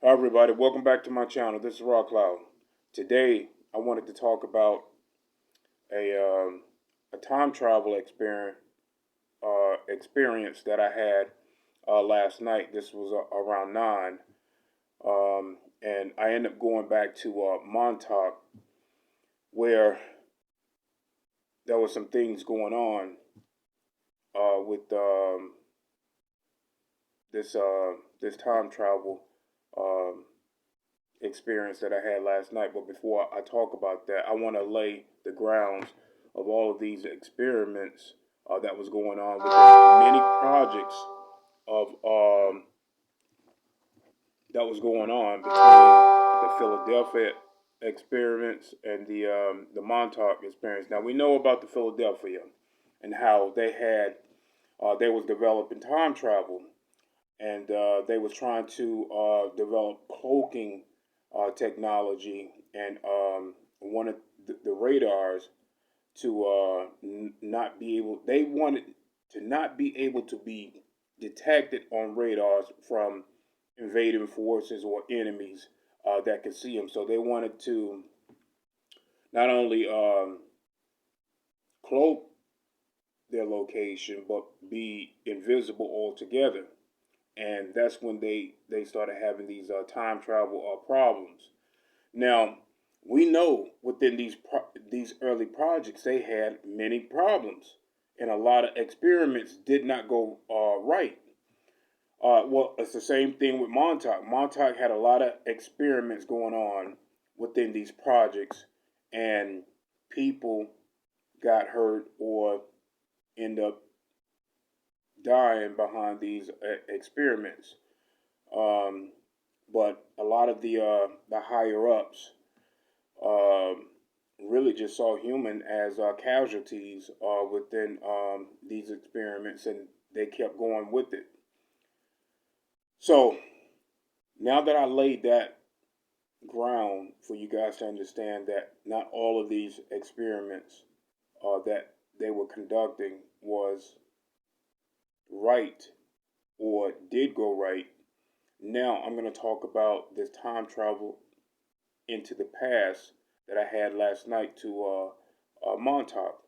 Hi everybody, welcome back to my channel. This is Rock Cloud. Today I wanted to talk about a a time travel experience that I had last night. This was around 9, and I ended up going back to Montauk, where there was some things going on with this time travel um, experience that I had last night. But before I talk about that, I want to lay the grounds of all of these experiments that was going on with the many projects of that was going on between the Philadelphia experiments and the Montauk experience. Now we know about the Philadelphia and how they was developing time travel, and they was trying to develop cloaking technology, and wanted the radars to not be able. They wanted to not be able to be detected on radars from invading forces or enemies that could see them. So they wanted to not only cloak their location, but be invisible altogether. And that's when they started having these time travel problems. Now we know within these early projects they had many problems, and a lot of experiments did not go right. Well, it's the same thing with Montauk. Montauk had a lot of experiments going on within these projects, and people got hurt or end up dying behind these experiments. Um, but a lot of the higher ups um, really just saw human as casualties within these experiments, and they kept going with it. So now that I laid that ground for you guys to understand that not all of these experiments that they were conducting was right or did go right, now I'm going to talk about this time travel into the past that I had last night to Montauk.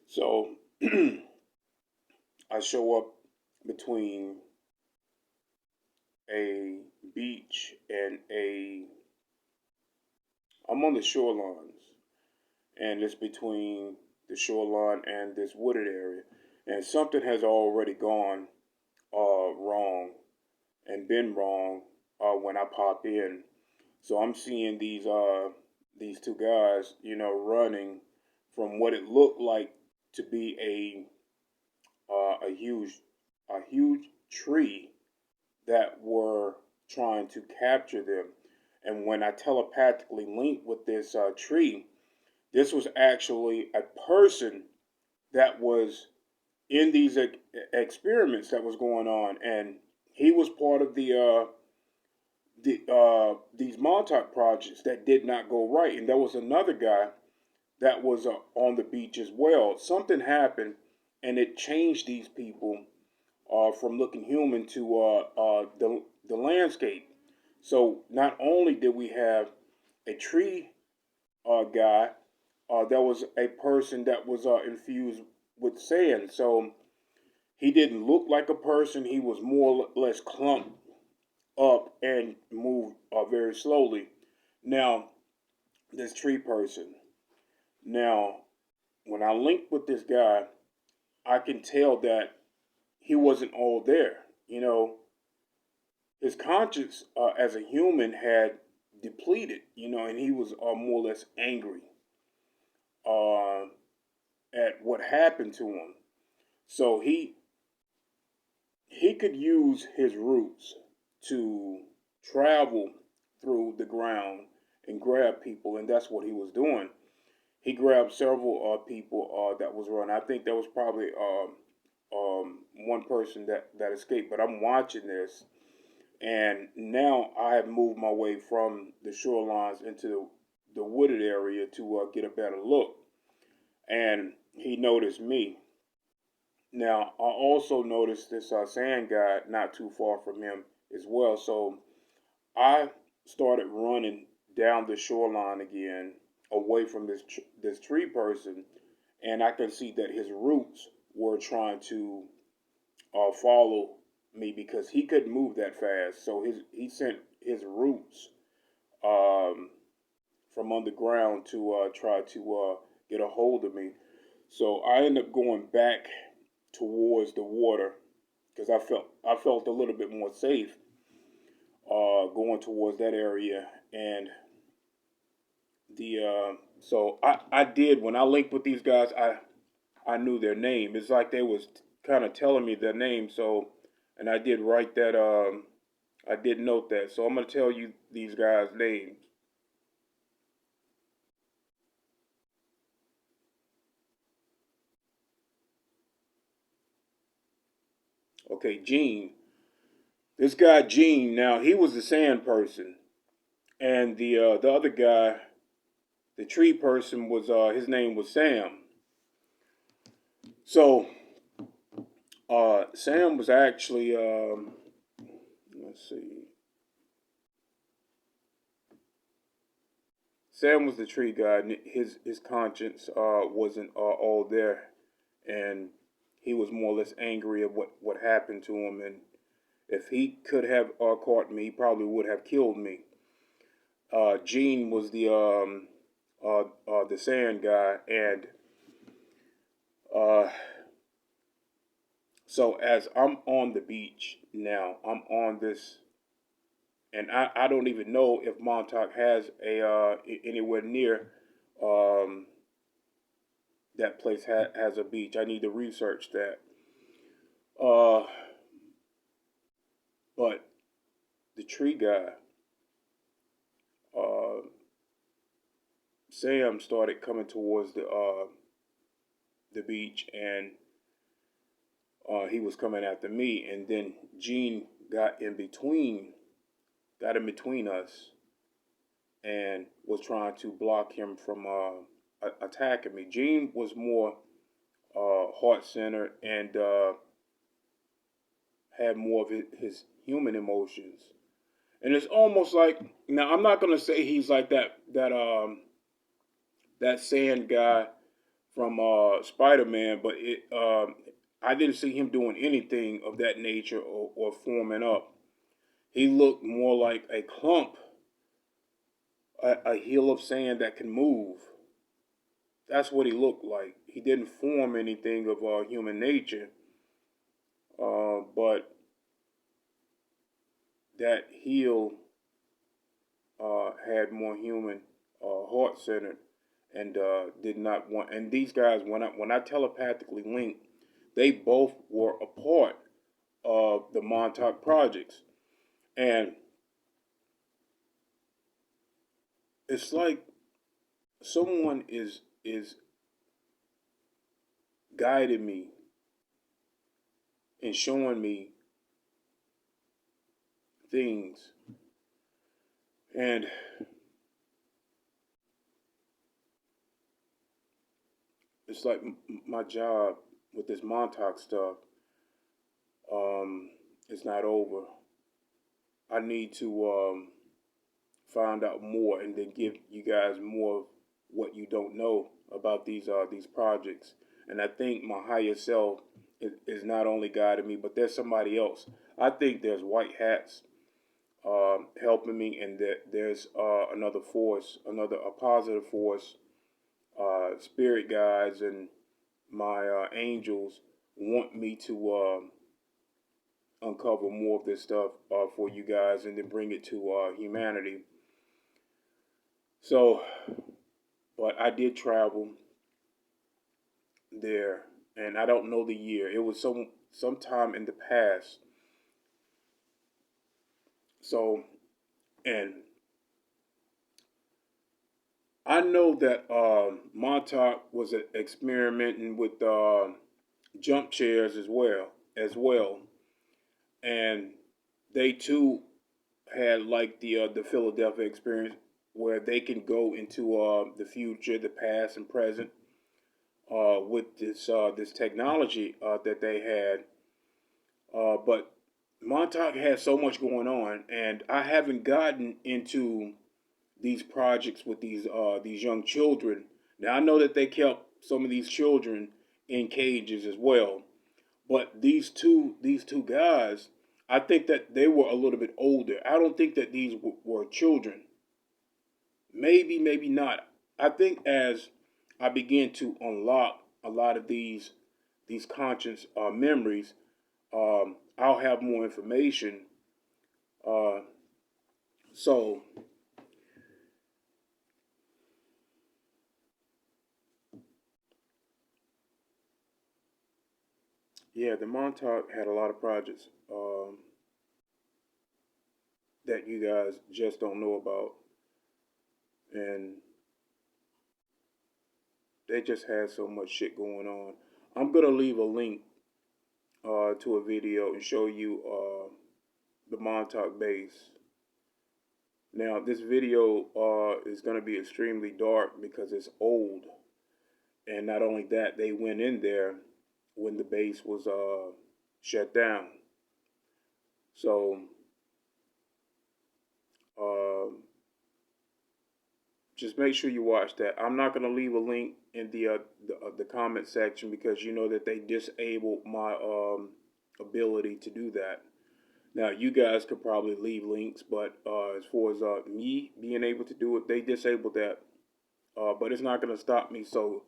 So I show up between a beach and I'm on the shorelines, and it's between the shoreline and this wooded area, and something has already gone wrong and been wrong when I pop in. So I'm seeing these two guys, running from what it looked like to be a huge tree that were trying to capture them. And when I telepathically linked with this tree, this was actually a person that was in these experiments that was going on, and he was part of these Montauk projects that did not go right. And there was another guy that was on the beach as well. Something happened, and it changed these people from looking human to the landscape. So not only did we have a tree guy, there was a person that was infused with sand. So he didn't look like a person. He was more or less clumped up and moved very slowly. Now, this tree person. Now, when I linked with this guy, I can tell that he wasn't all there. His conscience as a human had depleted, and he was more or less angry uh, at what happened to him. So he could use his roots to travel through the ground and grab people, and that's what he was doing. He grabbed several people that was running. I think there was probably one person that escaped, but I'm watching this, and now I have moved my way from the shorelines into the wooded area to get a better look. And he noticed me. Now, I also noticed this sand guy not too far from him as well. So I started running down the shoreline again, away from this tree person, and I could see that his roots were trying to follow me because he couldn't move that fast. So he sent his roots um, from underground to try to get a hold of me. So I ended up going back towards the water because I felt a little bit more safe going towards that area. And the so I did, when I linked with these guys, I knew their name. It's like they was kind of telling me their name. So, and I did write that. I did note that. So I'm gonna tell you these guys' names. Okay, Gene. This guy Gene. Now he was the sand person, and the other guy, the tree person, was his name was Sam. So Sam was actually let's see. Sam was the tree guy. His conscience wasn't all there, and he was more or less angry at what happened to him. And if he could have caught me, he probably would have killed me. Gene was the sand guy, and uh, so as I'm on the beach now, I'm on this, and I don't even know if Montauk has a anywhere near um, that place has a beach. I need to research that. Uh, but the tree guy, uh, Sam, started coming towards the beach, and he was coming after me, and then Gene got in between us, and was trying to block him from attacking me. Gene was more heart centered and had more of his human emotions. And it's almost like, now I'm not gonna say he's like that sand guy from Spider Man, but I didn't see him doing anything of that nature or forming up. He looked more like a clump, a hill of sand that can move. That's what he looked like. He didn't form anything of human nature, but that hill had more human, heart centered, and did not want. And these guys, when I telepathically linked, they both were a part of the Montauk projects, and it's like someone is guiding me and showing me things, and it's like my job with this Montauk stuff is not over. I need to find out more and then give you guys more of what you don't know about these projects. And I think my higher self is not only guiding me, but there's somebody else. I think there's white hats helping me, and that there's another force, another a positive force, spirit guides, and my angels want me to uncover more of this stuff for you guys, and then bring it to humanity. So, but I did travel there, and I don't know the year. It was sometime in the past. So, and I know that Montauk was experimenting with jump chairs as well, and they too had like the Philadelphia experience, where they can go into the future, the past, and present with this technology that they had. But Montauk has so much going on, and I haven't gotten into these projects with these young children. Now I know that they kept some of these children in cages as well, but these two guys, I think that they were a little bit older. I don't think that these were children. Maybe, maybe not. I think as I begin to unlock a lot of these conscious memories, I'll have more information. Uh, so yeah, the Montauk had a lot of projects that you guys just don't know about, and they just had so much shit going on. I'm gonna leave a link to a video and show you the Montauk base. Now, this video is going to be extremely dark because it's old. And not only that, they went in there when the base was shut down. So, uh, just make sure you watch that. I'm not going to leave a link in the comment section because you know that they disabled my ability to do that. Now, you guys could probably leave links, but as far as me being able to do it, they disabled that. But it's not going to stop me. So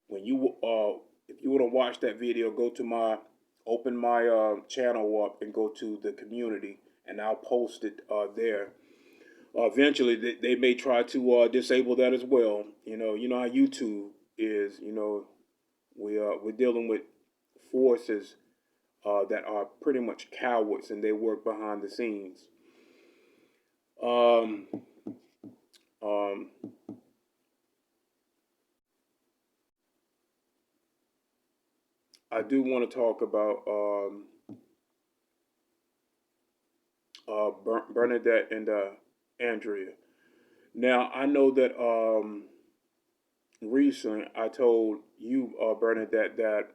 when if you want to watch that video, go to open my channel up and go to the community, and I'll post it there. Eventually, they may try to disable that as well. You know how YouTube is. We're dealing with forces that are pretty much cowards, and they work behind the scenes. Um, um, I do want to talk about Bernadette and Andrea. Now, I know that recently I told you, Bernadette, that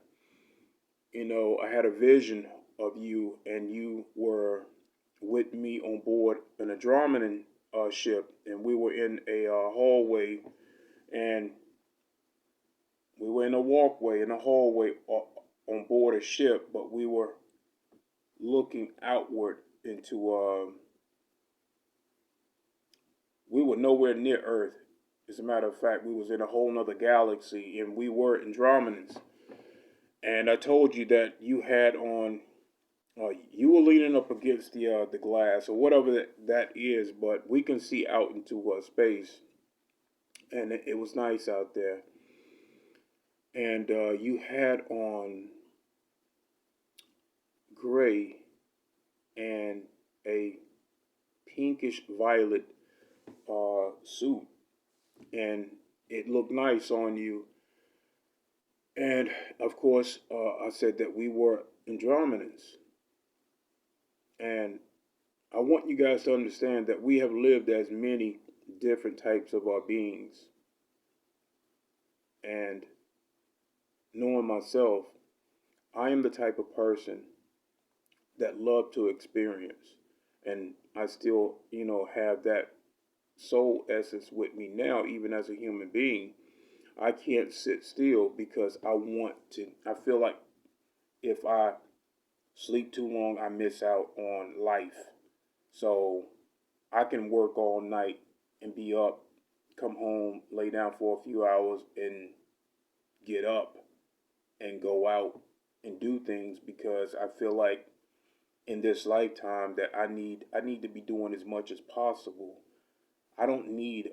I had a vision of you, and you were with me on board an Andromedan ship, and we were in a hallway, and we were in a walkway in a hallway on board a ship, but we were looking outward into. We were nowhere near Earth. As a matter of fact, we was in a whole nother galaxy, and we were Andromedans. And I told you that you had on, you were leaning up against the glass or whatever that is, but we can see out into space, and it was nice out there. And you had on gray and a pinkish violet suit, and it looked nice on you. And of course, I said that we were Andromedans. And I want you guys to understand that we have lived as many different types of our beings. And knowing myself, I am the type of person that love to experience. And I still, have that soul essence with me now, even as a human being. I can't sit still because I want to. I feel like if I sleep too long, I miss out on life. So I can work all night and be up, come home, lay down for a few hours, and get up and go out and do things because I feel like in this lifetime that I need to be doing as much as possible. I don't need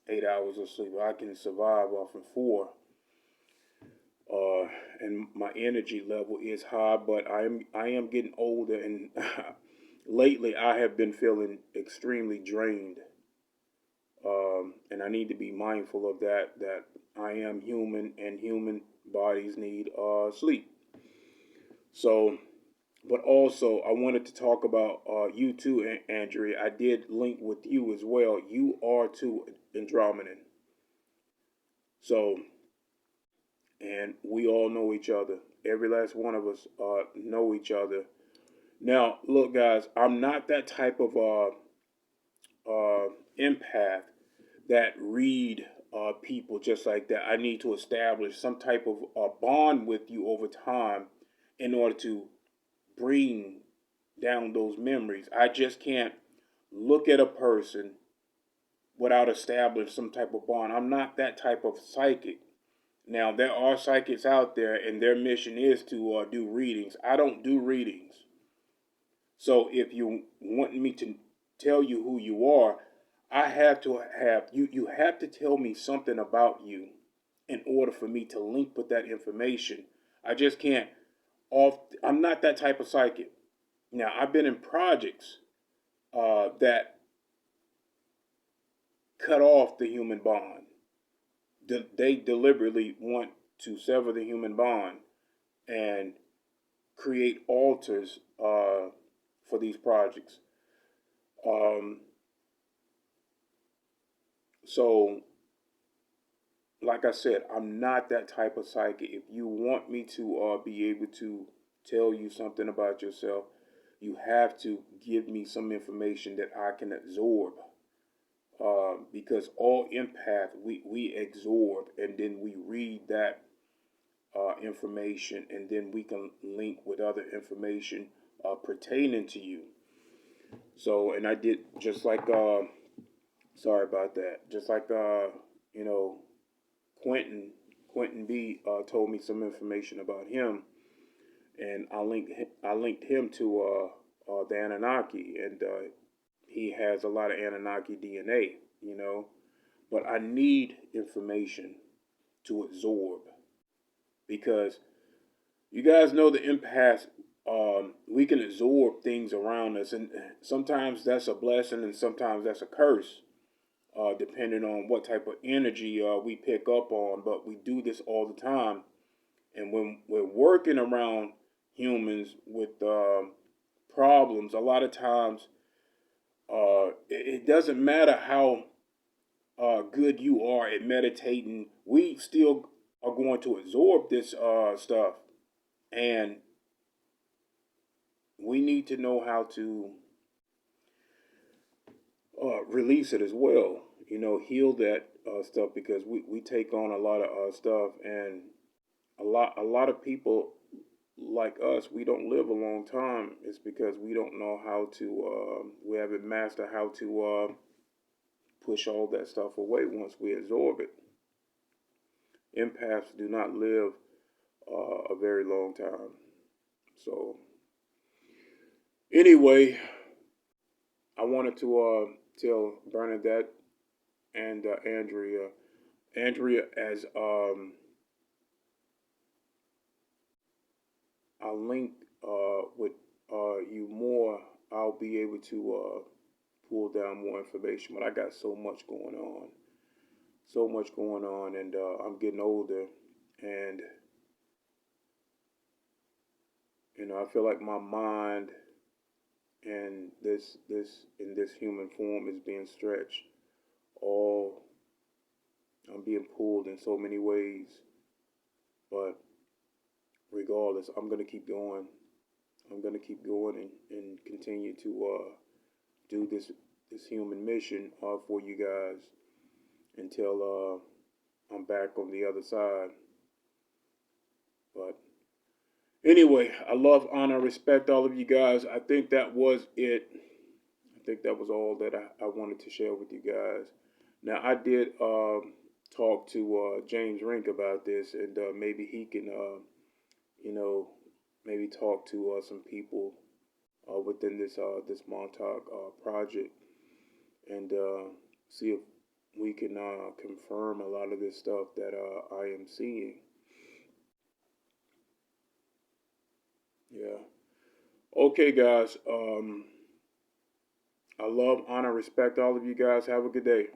8 hours of sleep. I can survive off of 4. And my energy level is high, but I am getting older, and lately I have been feeling extremely drained. And I need to be mindful of that. That I am human, and human bodies need sleep. So, but also I wanted to talk about you too, Andrea. I did link with you as well. You are too Andromedan. So, and we all know each other. Every last one of us know each other. Now, look, guys, I'm not that type of empath that read people just like that. I need to establish some type of bond with you over time in order to bring down those memories. I just can't look at a person without establishing some type of bond. I'm not that type of psychic. Now, there are psychics out there, and their mission is to do readings. I don't do readings. So if you want me to tell you who you are, I have to have you. You have to tell me something about you in order for me to link with that information. I just can't. I'm not that type of psychic. Now, I've been in projects that cut off the human bond. They deliberately want to sever the human bond and create altars for these projects. Um, so, like I said, I'm not that type of psychic. If you want me to be able to tell you something about yourself, you have to give me some information that I can absorb. Because all empath, we absorb and then we read that information, and then we can link with other information pertaining to you. So, and I did just like, sorry about that, just like, you know, Quentin, Quentin B told me some information about him, and I linked him to the Anunnaki, and he has a lot of Anunnaki DNA, you know, but I need information to absorb because you guys know the empaths. We can absorb things around us, and sometimes that's a blessing, and sometimes that's a curse, depending on what type of energy we pick up on. But we do this all the time, and when we're working around humans with problems, a lot of times it doesn't matter how good you are at meditating, we still are going to absorb this stuff. And we need to know how to release it as well. You know, heal that stuff because we take on a lot of stuff, and a lot of people like us, we don't live a long time. It's because we don't know how to. We haven't mastered how to push all that stuff away once we absorb it. Empaths do not live a very long time. So anyway, I wanted to tell Bernadette and Andrea. Andrea, as I link with you more, I'll be able to pull down more information. But I got so much going on, and I'm getting older, and you know, I feel like my mind and this in this human form is being stretched. All I'm being pulled in so many ways, but regardless, I'm gonna keep going. I'm gonna keep going and continue to do this human mission for you guys until I'm back on the other side. But anyway, I love, honor, respect all of you guys. I think that was it. I think that was all that I wanted to share with you guys. Now, I did talk to James Rink about this, and maybe he can, you know, maybe talk to some people within this Montauk project, and see if we can confirm a lot of this stuff that I am seeing. Yeah. Okay, guys. I love, honor, respect all of you guys. Have a good day.